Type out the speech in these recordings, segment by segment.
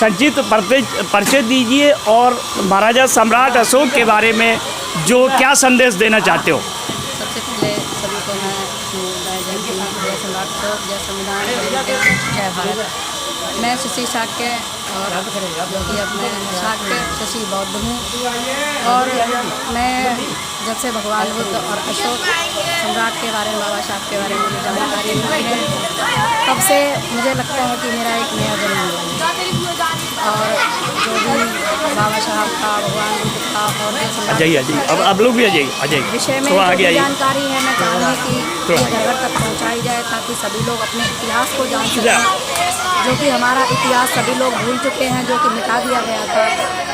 संक्षिप्त परिचय दीजिए और महाराजा सम्राट अशोक के बारे में जो क्या संदेश देना चाहते हो। सबसे पहले सभी को मैं जय सम्राट अशोक, जय संविधान, जय भारत। मैं शशि शाक्य और जो कि अपने शाक्य शशि बौद्ध हूँ। और मैं जब से भगवान बुद्ध और अशोक सम्राट के बारे में, बाबा साहब के बारे में मुझे जानकारी मिली है, तब से मुझे लगता है कि मेरा एक नया जन्म हुआ है। और जो भी बाबा साहब का, भगवान बुद्ध का और जो जाइए अब आप लोग भी आ जाइए विषय में जो जानकारी है, मैं चाहूँगी कि घर घर तक पहुँचाई जाए ताकि सभी लोग अपने इतिहास को जान सकें, जो कि हमारा इतिहास सभी लोग भूल चुके हैं, जो कि मिटा दिया गया था।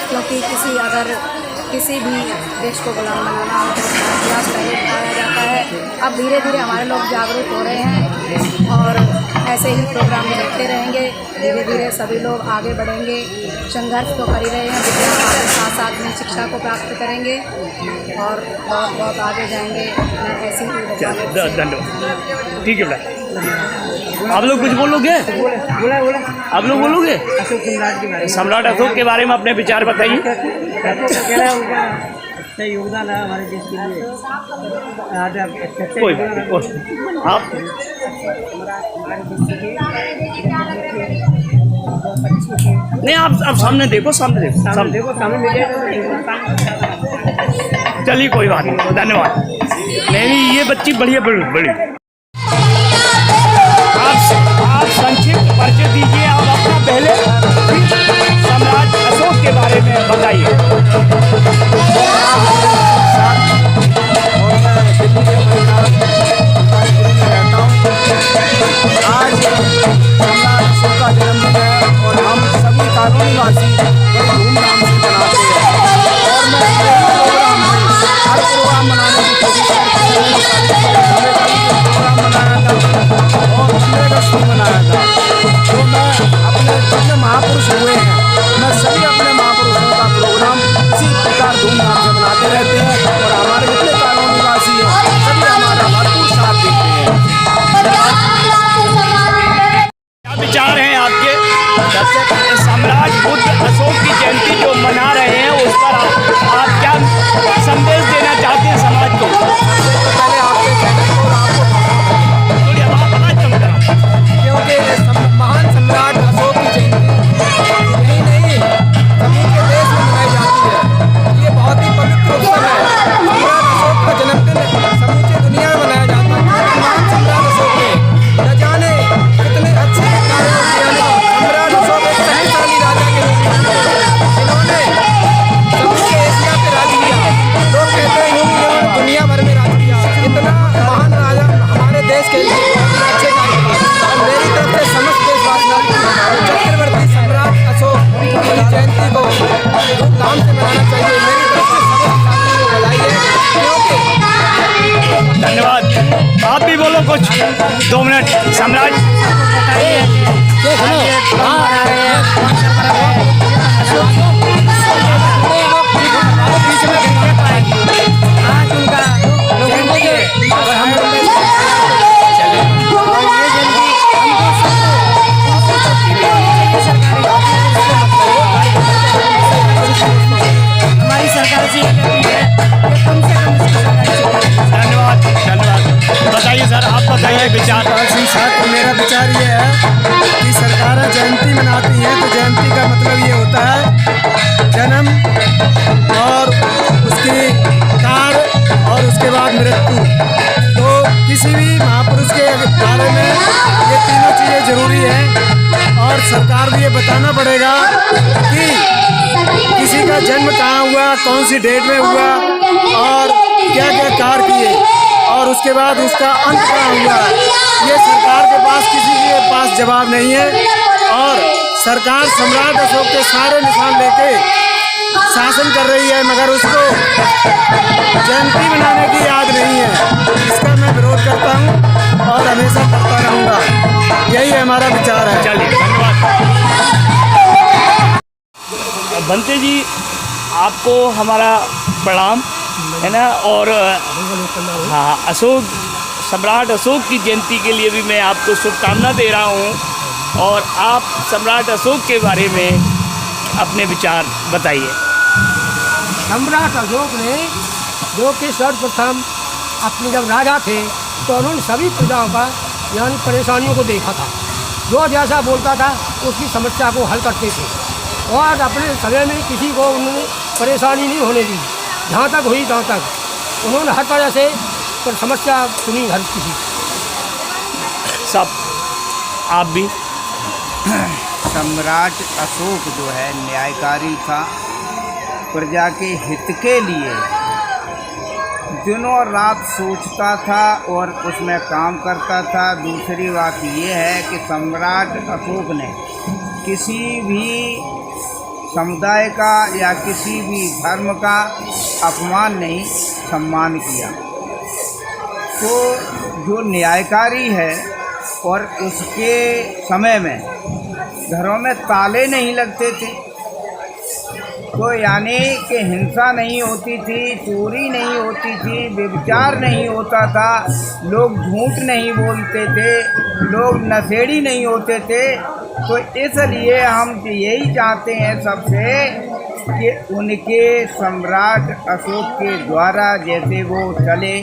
क्योंकि अगर किसी भी देश को गुलाम बनाना हो तो इतिहास पहले बताया जाता है। अब धीरे धीरे हमारे लोग जागरूक हो रहे हैं और ऐसे ही प्रोग्राम देखते रहेंगे। धीरे धीरे सभी लोग आगे बढ़ेंगे, संघर्ष तो कर ही रहे हैं, विज्ञान के साथ साथ में शिक्षा को प्राप्त करेंगे और बहुत बहुत आगे जाएंगे। मैं ऐसी ही धन्यवाद। ठीक है बेटा, आप लोग कुछ बोलोगे? आप लोग बोलोगे? सम्राट अशोक के बारे में अपने विचार बताइए। अच्छा योगदान है हमारे देश के लिए। कोई आप नहीं, आप सामने देखो, सामने चलिए कोई बात नहीं, धन्यवाद। नहीं ये बच्ची बढ़िया बड़ी। आप संक्षिप्त परिचय दीजिए, आप अपना पहले सम्राट अशोक के बारे में बताइए। आज सम्राट अशोक का जन्मदिन है और हम सभी कानूनीवासी बड़ी धूमधाम से मनाते हैं। और मैं प्रोग्राम में हर प्रोग्राम मनाने की कोशिश करता हूँ। प्रोग्राम मनाया था और 15 अगस्त को मनाया था। तो मैं अपने जितने महापुरुष हुए हैं, मैं सभी अपने महापुरुषों का प्रोग्राम इसी प्रकार धूमधाम से मनाते रहते हैं। और हमारे जितने कानूनीवासी हैं सभी हमारा भरपूर साथ देते हैं। क्या विचार हैं आपके? सबसे पहले सम्राट बुद्ध अशोक की जयंती जो मना रहे हैं उस पर आप क्या संदेश देना चाहते हैं समाज को? सबसे पहले आपके चैनल को क्योंकि महान सम्राट अशोक की जयंती यही नहीं समूचे देश में मनाई जाती है। ये बहुत ही पवित्र उत्सव है। सम्राट अशोक का जन्मदिन समूचे दुनिया में मनाया जाता है। महान सम्राट अशोक ने न जाने कितने अच्छे कार्य किए हैं। सम्राट अशोक एक शक्तिशाली राजा के रूप में जिन्होंने समूचे एशिया पे राज किया। लोग कहते हैं कि इन्होंने दुनिया भर में राज किया। इतना महान राजा हमारे देश के लिए अच्छे कार्य किए। मेरी तरफ से समस्त देशवासियों को चक्रवर्ती सम्राट अशोक की जयंती को धूमधाम से मनाना चाहिए। मेरी तरफ से समस्त छात्रों को बधाई है। धन्यवाद। आप भी बोलो कुछ, 2 मिनट। सम्राट बताइए सर, आप बताइए विचार। मेरा विचार ये है कि सरकारें जयंती मनाती हैं तो जयंती का मतलब ये होता है जन्म और उसकी कार्य और उसके बाद मृत्यु। तो किसी भी महापुरुष के बारे में ये तीनों चीज़ें ज़रूरी हैं और सरकार को ये बताना पड़ेगा कि किसी का जन्म कहाँ हुआ, कौन सी डेट में हुआ और क्या क्या कार्य किए और उसके बाद उसका अंत कहाँ हुआ। ये सरकार के पास किसी के पास जवाब नहीं है और सरकार सम्राट अशोक के सारे निशान लेके शासन कर रही है, मगर उसको जयंती मनाने की याद नहीं है। इसका मैं विरोध करता हूँ और हमेशा करता रहूँगा। यही हमारा विचार है। चलिए धन्यवाद। बंते जी, आपको हमारा प्रणाम है ना। और हाँ, सम्राट अशोक की जयंती के लिए भी मैं आपको शुभकामना दे रहा हूँ। और आप सम्राट अशोक के बारे में अपने विचार बताइए। सम्राट अशोक ने जो कि सर्वप्रथम अपने जब राजा थे तो उन्होंने सभी प्रजाओं का यानी परेशानियों को देखा था। जो जैसा बोलता था उसकी समस्या को हल करते थे और अपने समय में किसी को उन्होंने परेशानी नहीं होने दी। जहाँ तक हुई तहाँ तक उन्होंने हर तरह से पर समस्या सुनी हर किसी। सब आप भी। सम्राट अशोक जो है न्यायकारी था, प्रजा के हित के लिए दिनों रात सोचता था और उसमें काम करता था। दूसरी बात ये है कि सम्राट अशोक ने किसी भी समुदाय का या किसी भी धर्म का अपमान नहीं, सम्मान किया। तो जो न्यायकारी है और उसके समय में घरों में ताले नहीं लगते थे, तो यानी कि हिंसा नहीं होती थी, चोरी नहीं होती थी, व्यभिचार नहीं होता था, लोग झूठ नहीं बोलते थे, लोग नशेड़ी नहीं होते थे। तो इसलिए हम यही चाहते हैं सबसे कि उनके सम्राट अशोक के द्वारा जैसे वो चले,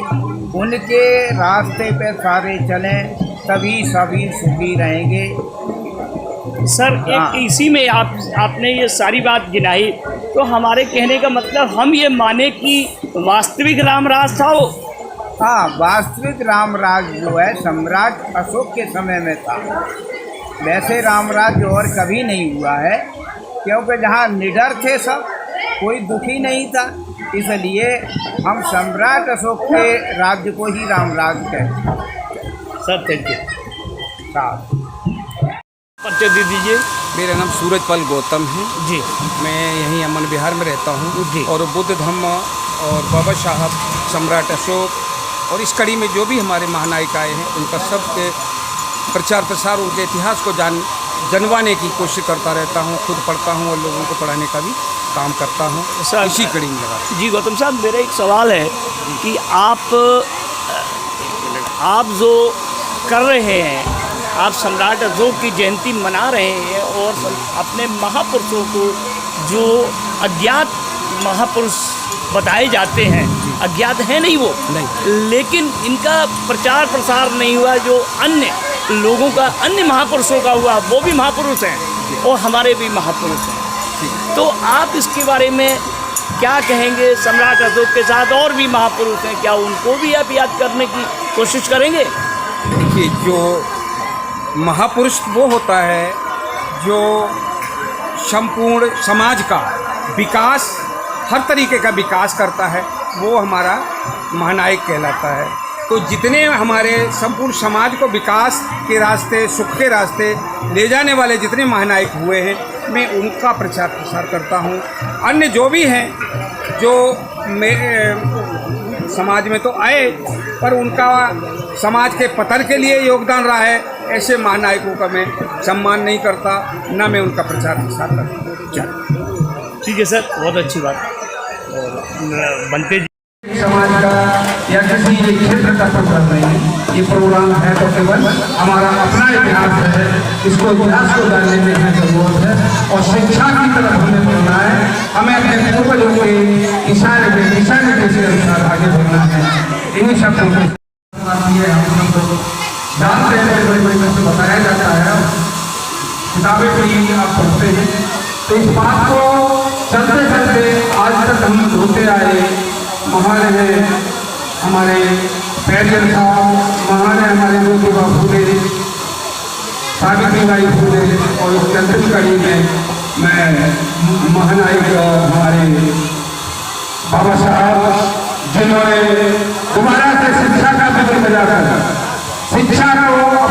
उनके रास्ते पे सारे चलें, तभी सभी सुखी रहेंगे। सर एक इसी में आपने ये सारी बात गिनाई, तो हमारे कहने का मतलब हम ये माने कि वास्तविक रामराज था वो। हाँ, वास्तविक रामराज जो है सम्राट अशोक के समय में था। वैसे रामराज और कभी नहीं हुआ है, क्योंकि जहाँ निडर थे सब, कोई दुखी नहीं था, इसलिए हम सम्राट अशोक के राज्य को ही रामराज कहते हैं। Sir thank you. परिचय दे दीजिए। मेरा नाम सूरजपाल गौतम है जी। मैं यहीं अमन विहार में रहता हूँ जी। और बुद्ध धम्म और बाबा साहब, सम्राट अशोक और इस कड़ी में जो भी हमारे महानायक आए हैं उनका सब के प्रचार प्रसार, उनके इतिहास को जानवाने की कोशिश करता रहता हूँ। खुद पढ़ता हूँ और लोगों को पढ़ाने का भी काम करता हूँ, इसी कड़ी में लगा। जी गौतम साहब, मेरा एक सवाल है कि आप जो कर रहे हैं, आप सम्राट अशोक की जयंती मना रहे हैं और अपने महापुरुषों को जो अज्ञात महापुरुष बताए जाते हैं, अज्ञात है नहीं वो नहीं, लेकिन इनका प्रचार प्रसार नहीं हुआ। जो अन्य लोगों का, अन्य महापुरुषों का हुआ, वो भी महापुरुष हैं और हमारे भी महापुरुष हैं। तो आप इसके बारे में क्या कहेंगे? सम्राट अशोक के साथ और भी महापुरुष हैं, क्या उनको भी आप याद करने की कोशिश करेंगे? देखिए, जो महापुरुष वो होता है जो संपूर्ण समाज का विकास, हर तरीके का विकास करता है, वो हमारा महानायक कहलाता है। तो जितने हमारे संपूर्ण समाज को विकास के रास्ते, सुख के रास्ते ले जाने वाले जितने महानायक हुए हैं, मैं उनका प्रचार प्रसार करता हूँ। अन्य जो भी हैं जो समाज में तो आए पर उनका समाज के पतन के लिए योगदान रहा है, ऐसे महानायकों का मैं सम्मान नहीं करता, ना मैं उनका प्रचार प्रसार करता। ठीक है सर, बहुत अच्छी बात। और बनते समाज का या किसी एक क्षेत्र का प्रोग्राम नहीं, ये प्रोग्राम है तो केवल हमारा अपना इतिहास है, इसको इतिहास को जानने में हमें जरूरत है और शिक्षा की तरफ हमें बढ़ना है। हमें अपने पूर्वजों के इशारे के अनुसार आगे बढ़ना है। इन्हीं शब्दों में हम लोग जानते हैं, बड़े में से बताया जाता है, किताबें भी आप पढ़ते हैं, तो इस बात को चलते चलते आज तक हम होते आए। महान है हमारे पैदल साहब, महान है हमारे ज्योतिबा फूले, सावित्रीबाई फूले, और इस अंतिम कड़ी में मैं महानायक हमारे बाबा साहब, जिन्होंने दोबारा से शिक्षा का विधि बजाकर शिक्षा को